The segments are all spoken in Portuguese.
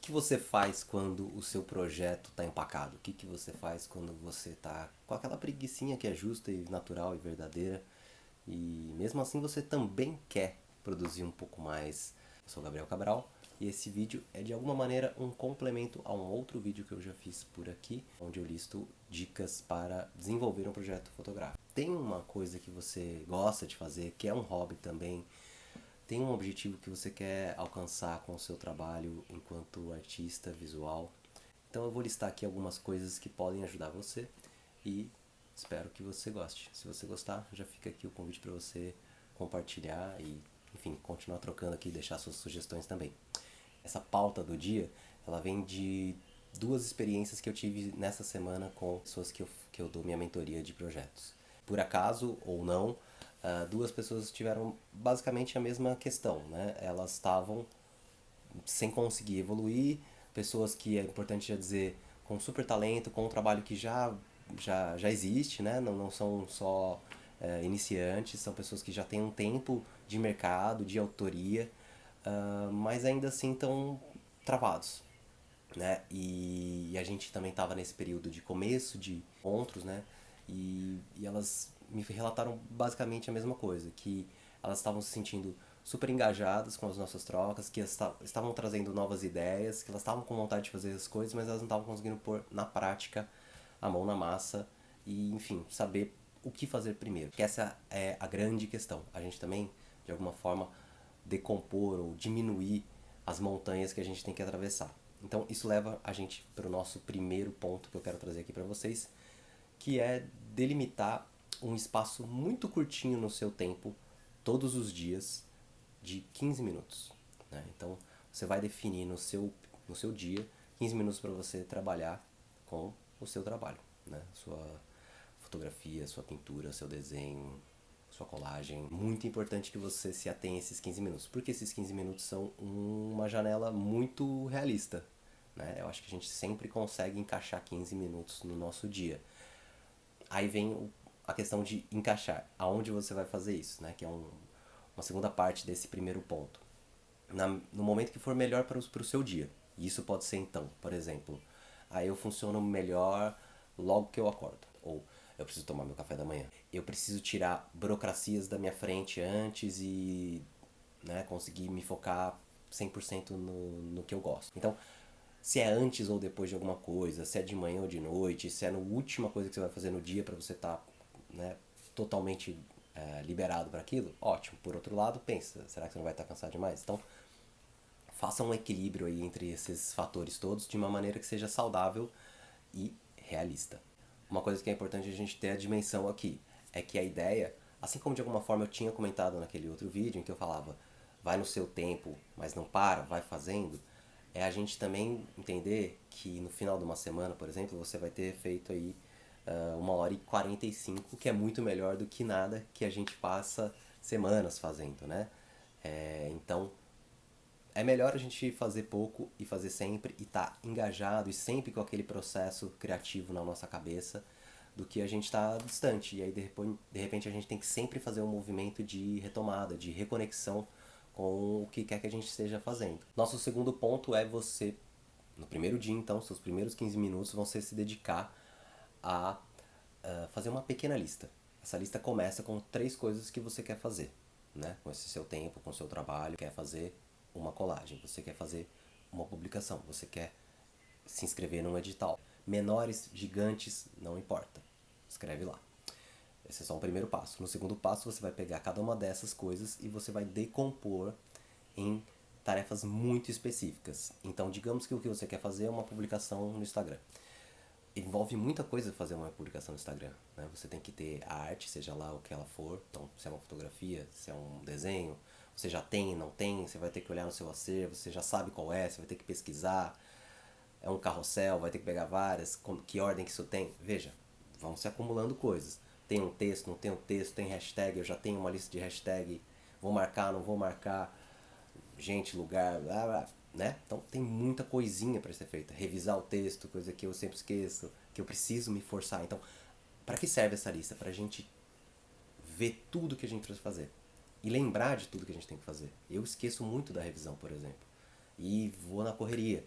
que você faz quando o seu projeto está empacado? O que você faz quando você está com aquela preguicinha que é justa e natural e verdadeira e mesmo assim você também quer produzir um pouco mais? Eu sou o Gabriel Cabral e esse vídeo é de alguma maneira um complemento a um outro vídeo que eu já fiz por aqui, onde eu listo dicas para desenvolver um projeto fotográfico. Tem uma coisa que você gosta de fazer, que é um hobby também, tem um objetivo que você quer alcançar com o seu trabalho enquanto artista visual. Então eu vou listar aqui algumas coisas que podem ajudar você e espero que você goste. Se você gostar, já fica aqui o convite para você compartilhar e, enfim, continuar trocando aqui e deixar suas sugestões também. Essa pauta do dia, ela vem de duas experiências que eu tive nessa semana com pessoas que eu dou minha mentoria de projetos. Por acaso ou não, duas pessoas tiveram basicamente a mesma questão, né? Elas estavam sem conseguir evoluir, pessoas que, é importante já dizer, com super talento, com um trabalho que já existe, né? Não são só iniciantes, são pessoas que já têm um tempo de mercado, de autoria, mas ainda assim estão travados, né? E a gente também estava nesse período de começo de encontros, né? E elas me relataram basicamente a mesma coisa, que elas estavam se sentindo super engajadas com as nossas trocas, que estavam trazendo novas ideias, que elas estavam com vontade de fazer as coisas, mas elas não estavam conseguindo pôr na prática a mão na massa e, enfim, saber o que fazer primeiro. Que essa é a grande questão. A gente também, de alguma forma, decompor ou diminuir as montanhas que a gente tem que atravessar. Então isso leva a gente para o nosso primeiro ponto que eu quero trazer aqui para vocês, que é delimitar um espaço muito curtinho no seu tempo, todos os dias, de 15 minutos. Né? Então você vai definir no seu dia 15 minutos para você trabalhar com o seu trabalho, né? Sua fotografia, sua pintura, seu desenho, sua colagem. Muito importante que você se atenha a esses 15 minutos, porque esses 15 minutos são uma janela muito realista. Né? Eu acho que a gente sempre consegue encaixar 15 minutos no nosso dia. Aí vem a questão de encaixar. Aonde você vai fazer isso, né? Que é uma segunda parte desse primeiro ponto. No momento que for melhor para o seu dia. E isso pode ser então, por exemplo, aí eu funciono melhor logo que eu acordo. Ou eu preciso tomar meu café da manhã. Eu preciso tirar burocracias da minha frente antes e, né, conseguir me focar 100% no que eu gosto. Então, se é antes ou depois de alguma coisa, se é de manhã ou de noite, se é a última coisa que você vai fazer no dia para você estar, né, totalmente liberado para aquilo, ótimo. Por outro lado, pensa, será que você não vai estar cansado demais? Então, faça um equilíbrio aí entre esses fatores todos de uma maneira que seja saudável e realista. Uma coisa que é importante a gente ter a dimensão aqui é que a ideia, assim como de alguma forma eu tinha comentado naquele outro vídeo em que eu falava vai no seu tempo, mas não para, vai fazendo, é a gente também entender que no final de uma semana, por exemplo, você vai ter feito aí 1h45, que é muito melhor do que nada que a gente passa semanas fazendo, né? Então, é melhor a gente fazer pouco e fazer sempre e estar engajado e sempre com aquele processo criativo na nossa cabeça do que a gente está distante. E aí, de repente, a gente tem que sempre fazer um movimento de retomada, de reconexão com o que quer que a gente esteja fazendo. Nosso segundo ponto é você, no primeiro dia, então, seus primeiros 15 minutos vão ser se dedicar a fazer uma pequena lista. Essa lista começa com 3 coisas que você quer fazer, né? Com esse seu tempo, com o seu trabalho. Quer fazer uma colagem, você quer fazer uma publicação, você quer se inscrever num edital. Menores, gigantes, não importa. Escreve lá. Esse é só o primeiro passo. No segundo passo, você vai pegar cada uma dessas coisas e você vai decompor em tarefas muito específicas. Então, digamos que o que você quer fazer é uma publicação no Instagram. Envolve muita coisa fazer uma publicação no Instagram, né? Você tem que ter a arte, seja lá o que ela for. Então, se é uma fotografia, se é um desenho, você já tem, não tem, você vai ter que olhar no seu acervo, você já sabe qual é, você vai ter que pesquisar. É um carrossel, vai ter que pegar várias, que ordem que isso tem. Veja, vão se acumulando coisas. Tem um texto, não tem um texto, tem hashtag, eu já tenho uma lista de hashtag, vou marcar, não vou marcar, gente, lugar, blá, blá, né? Então tem muita coisinha para ser feita. Revisar o texto, coisa que eu sempre esqueço, que eu preciso me forçar. Então, para que serve essa lista? Para a gente ver tudo que a gente precisa fazer e lembrar de tudo que a gente tem que fazer. Eu esqueço muito da revisão, por exemplo, e vou na correria.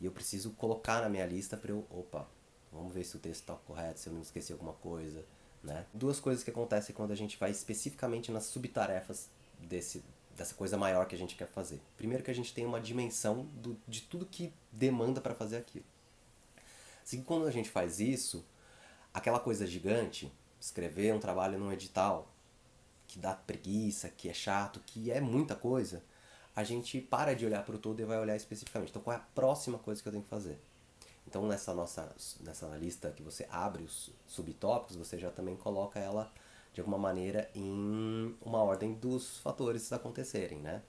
E eu preciso colocar na minha lista para eu, opa, vamos ver se o texto está correto, se eu não esqueci alguma coisa, né? Duas coisas que acontecem quando a gente vai especificamente nas subtarefas dessa coisa maior que a gente quer fazer. Primeiro que a gente tem uma dimensão de tudo que demanda para fazer aquilo. Assim, quando a gente faz isso, aquela coisa gigante, escrever um trabalho num edital, que dá preguiça, que é chato, que é muita coisa, a gente para de olhar para o todo e vai olhar especificamente. Então, qual é a próxima coisa que eu tenho que fazer? Então, nessa lista que você abre os subtópicos, você já também coloca ela de alguma maneira em uma ordem dos fatores acontecerem, né?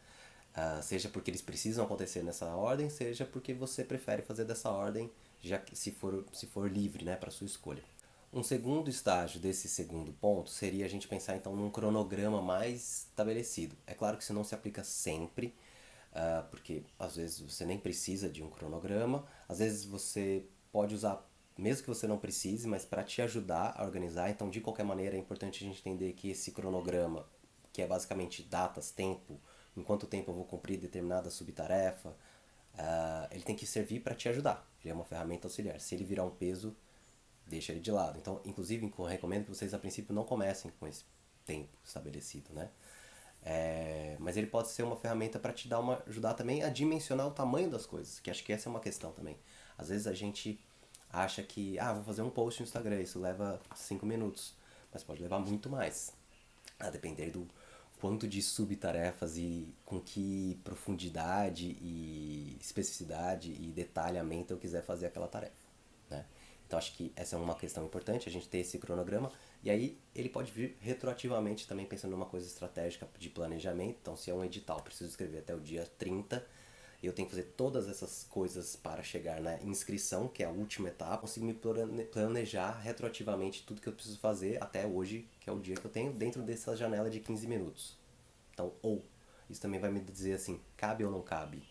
Seja porque eles precisam acontecer nessa ordem, seja porque você prefere fazer dessa ordem, já que se for livre, né, para sua escolha. Um segundo estágio desse segundo ponto seria a gente pensar então num cronograma mais estabelecido. É claro que isso não se aplica sempre, porque às vezes você nem precisa de um cronograma, às vezes você pode usar, mesmo que você não precise, mas para te ajudar a organizar. Então, de qualquer maneira, é importante a gente entender que esse cronograma, que é basicamente datas, tempo, em quanto tempo eu vou cumprir determinada subtarefa, ele tem que servir para te ajudar. Ele é uma ferramenta auxiliar. Se ele virar um peso, deixa ele de lado. Então, inclusive, eu recomendo que vocês a princípio não comecem com esse tempo estabelecido, né? Mas ele pode ser uma ferramenta para te ajudar também a dimensionar o tamanho das coisas, que acho que essa é uma questão também. Às vezes a gente acha que, vou fazer um post no Instagram, isso leva 5 minutos, mas pode levar muito mais, a depender do quanto de subtarefas e com que profundidade e especificidade e detalhamento eu quiser fazer aquela tarefa, né? Então acho que essa é uma questão importante, a gente ter esse cronograma, e aí ele pode vir retroativamente também pensando numa coisa estratégica de planejamento. Então, se é um edital, preciso escrever até o dia 30, eu tenho que fazer todas essas coisas para chegar na inscrição, que é a última etapa, consigo me planejar retroativamente tudo que eu preciso fazer até hoje, que é o dia que eu tenho, dentro dessa janela de 15 minutos. Então, isso também vai me dizer assim, cabe ou não cabe?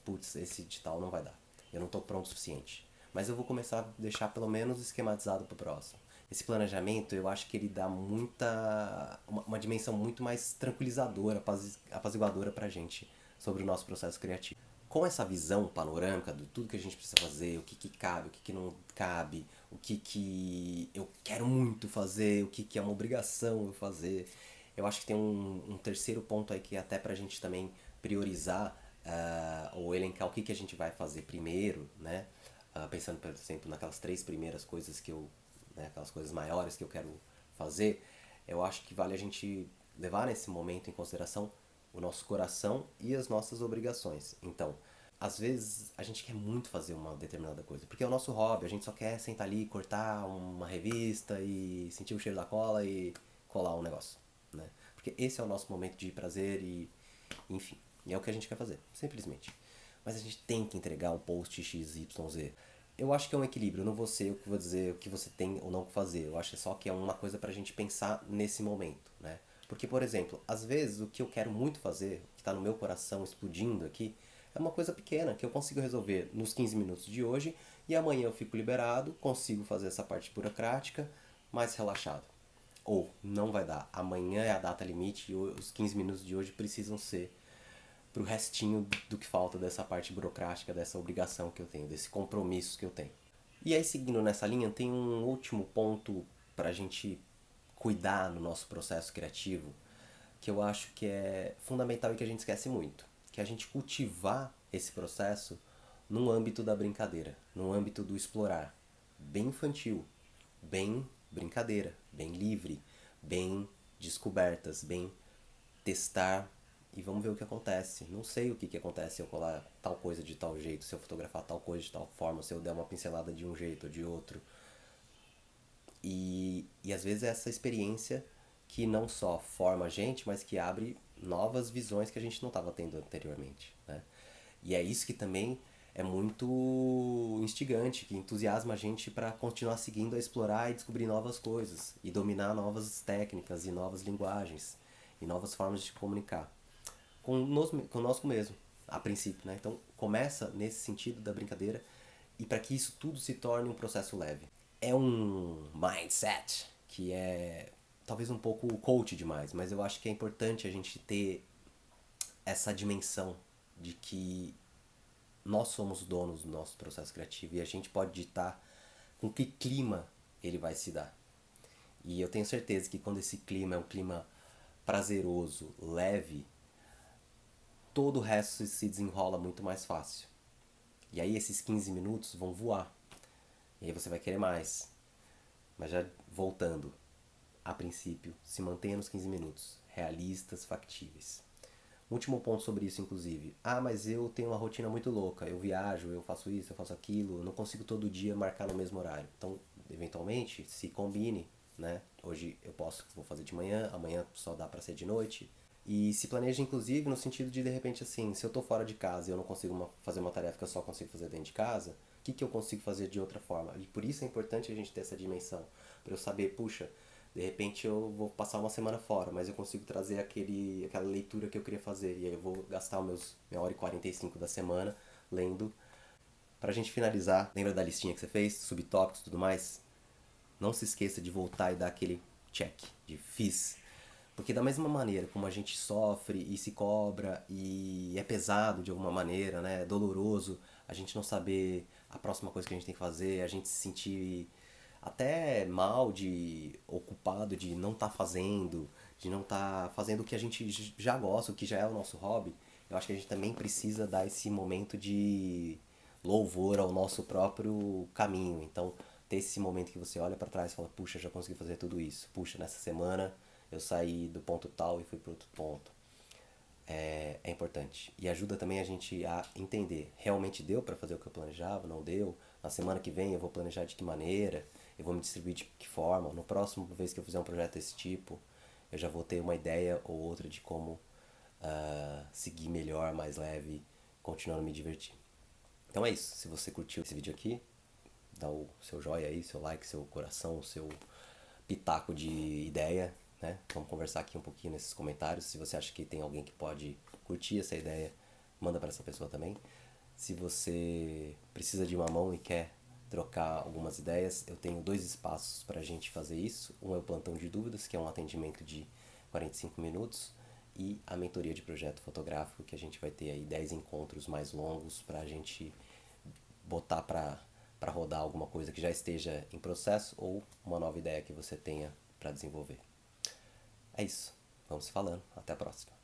Putz, esse edital não vai dar. Eu não estou pronto o suficiente. Mas eu vou começar a deixar pelo menos esquematizado para o próximo. Esse planejamento, eu acho que ele dá uma dimensão muito mais tranquilizadora, apaziguadora pra gente sobre o nosso processo criativo. Com essa visão panorâmica de tudo que a gente precisa fazer, o que cabe, o que não cabe, o que eu quero muito fazer, o que é uma obrigação eu fazer, eu acho que tem um terceiro ponto aí que é até pra gente também priorizar ou elencar o que a gente vai fazer primeiro, né? Pensando, por exemplo, naquelas 3 primeiras coisas né, aquelas coisas maiores que eu quero fazer, eu acho que vale a gente levar nesse momento em consideração o nosso coração e as nossas obrigações. Então, às vezes a gente quer muito fazer uma determinada coisa, porque é o nosso hobby, a gente só quer sentar ali, cortar uma revista e sentir o cheiro da cola e colar um negócio, né? Porque esse é o nosso momento de prazer e, enfim, é o que a gente quer fazer, simplesmente. Mas a gente tem que entregar um post XYZ. Eu acho que é um equilíbrio, eu não vou ser o que vou dizer o que você tem ou não fazer. Eu acho só que é uma coisa pra gente pensar nesse momento, né? Porque, por exemplo, às vezes o que eu quero muito fazer, que tá no meu coração explodindo aqui, é uma coisa pequena que eu consigo resolver nos 15 minutos de hoje e amanhã eu fico liberado, consigo fazer essa parte burocrática mais relaxado. Ou não vai dar, amanhã é a data limite e os 15 minutos de hoje precisam ser pro restinho do que falta dessa parte burocrática, dessa obrigação que eu tenho, desse compromisso que eu tenho. E aí, seguindo nessa linha, tem um último ponto para a gente cuidar no nosso processo criativo, que eu acho que é fundamental e que a gente esquece muito, que é a gente cultivar esse processo no âmbito da brincadeira, no âmbito do explorar, bem infantil, bem brincadeira, bem livre, bem descobertas, bem testar e vamos ver o que acontece. Não sei o que acontece se eu colar tal coisa de tal jeito, se eu fotografar tal coisa de tal forma, se eu der uma pincelada de um jeito ou de outro. E às vezes é essa experiência que não só forma a gente, mas que abre novas visões que a gente não estava tendo anteriormente, né? E é isso que também é muito instigante, que entusiasma a gente para continuar seguindo a explorar e descobrir novas coisas e dominar novas técnicas e novas linguagens e novas formas de se comunicar conosco mesmo, a princípio, né? Então começa nesse sentido da brincadeira e para que isso tudo se torne um processo leve. É um mindset que é talvez um pouco coach demais, mas eu acho que é importante a gente ter essa dimensão de que nós somos donos do nosso processo criativo e a gente pode ditar com que clima ele vai se dar. E eu tenho certeza que quando esse clima é um clima prazeroso, leve, todo o resto se desenrola muito mais fácil. E aí esses 15 minutos vão voar. E aí você vai querer mais. Mas já voltando, a princípio, se mantenha nos 15 minutos. Realistas, factíveis. Último ponto sobre isso, inclusive. Ah, mas eu tenho uma rotina muito louca. Eu viajo, eu faço isso, eu faço aquilo. Eu não consigo todo dia marcar no mesmo horário. Então, eventualmente, se combine, né? Hoje eu vou fazer de manhã, amanhã só dá pra ser de noite. E se planeja, inclusive, no sentido de repente, assim, se eu tô fora de casa e eu não consigo fazer uma tarefa que eu só consigo fazer dentro de casa, o que eu consigo fazer de outra forma? E por isso é importante a gente ter essa dimensão. Pra eu saber, puxa, de repente eu vou passar uma semana fora, mas eu consigo trazer aquela leitura que eu queria fazer. E aí eu vou gastar minha hora e 45 da semana lendo. Pra gente finalizar, lembra da listinha que você fez? Subtópicos e tudo mais? Não se esqueça de voltar e dar aquele check de fiz. Porque da mesma maneira como a gente sofre e se cobra e é pesado de alguma maneira, né? É doloroso a gente não saber a próxima coisa que a gente tem que fazer, a gente se sentir até mal ou culpado de não estar fazendo, de não estar fazendo o que a gente já gosta, o que já é o nosso hobby. Eu acho que a gente também precisa dar esse momento de louvor ao nosso próprio caminho. Então, ter esse momento que você olha para trás e fala, puxa, já consegui fazer tudo isso. Puxa, nessa semana eu saí do ponto tal e fui para outro ponto. É importante. E ajuda também a gente a entender, realmente deu para fazer o que eu planejava, não deu? Na semana que vem eu vou planejar de que maneira? Eu vou me distribuir de que forma? No próximo vez que eu fizer um projeto desse tipo, eu já vou ter uma ideia ou outra de como seguir melhor, mais leve, continuando a me divertir. Então é isso. Se você curtiu esse vídeo aqui, dá o seu joinha aí, seu like, seu coração, o seu pitaco de ideia, né? Vamos conversar aqui um pouquinho nesses comentários. Se você acha que tem alguém que pode curtir essa ideia, manda para essa pessoa também. Se você precisa de uma mão e quer trocar algumas ideias, eu tenho 2 espaços para a gente fazer isso. Um é o plantão de dúvidas, que é um atendimento de 45 minutos, e a mentoria de projeto fotográfico, que a gente vai ter aí 10 encontros mais longos para a gente botar para rodar alguma coisa que já esteja em processo ou uma nova ideia que você tenha para desenvolver. É isso. Vamos se falando. Até a próxima.